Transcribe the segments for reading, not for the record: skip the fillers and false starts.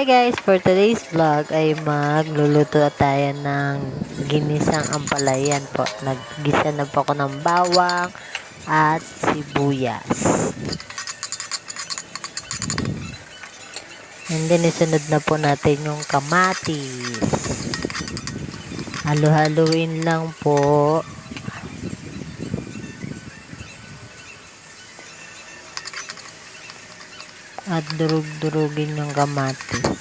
Hi guys, for today's vlog ay magluluto tayo ng ginisang ampalayan po. Naggisa na po ako ng bawang at sibuyas. And then isunod na po natin yung kamatis. Halo-haluin lang po. At durug-durugin yung kamatis.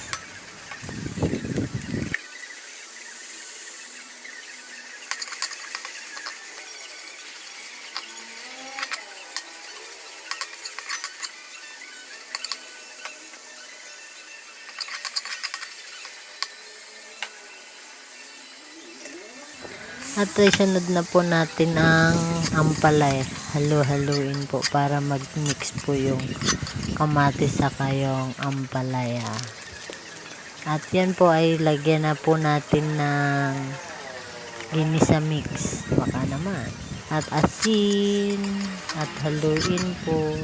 At isunod na po natin ang ampalaya. Halo-haluin po para mag-mix po yung kamatis saka yung ampalaya. At yan po ay lagyan na po natin ng ginisa mix. Baka naman. At asin. At haluin po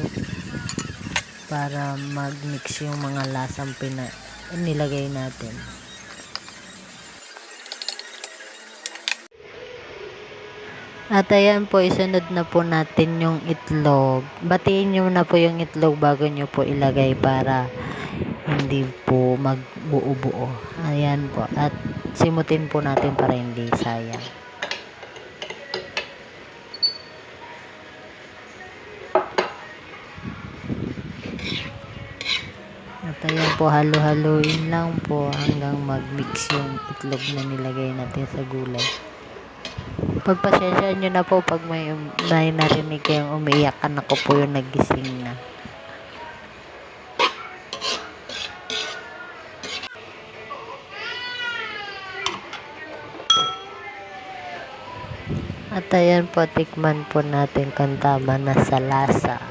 para mag-mix yung mga lasang nilagay natin. At ayan po, isunod na po natin yung itlog. Batiin nyo na po yung itlog bago nyo po ilagay para hindi po magbuo-buo. Ayan po. At simutin po natin para hindi sayang. At ayan po, halo-haluin lang po hanggang mag-mix yung itlog na nilagay natin sa gulay. Pagpasensya nyo na po pag may narinig kayong umiiyak, anak ko po yung nagising na. At ayan po, tikman po natin kung tama na sa lasa.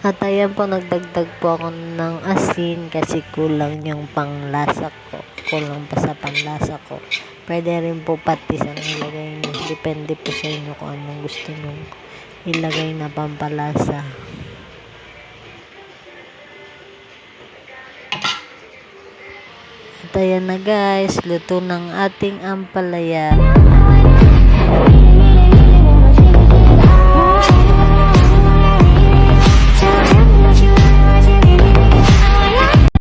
At ayan po, nagdagdag po ako ng asin kasi kulang yung panglasa ko. Kulang pa sa panlasa ko. Pwede rin po patis ang ilagay nyo. Depende po sa inyo kung anong gusto nyo ilagay na pampalasa. At ayan na guys, luto ng ating ampalaya.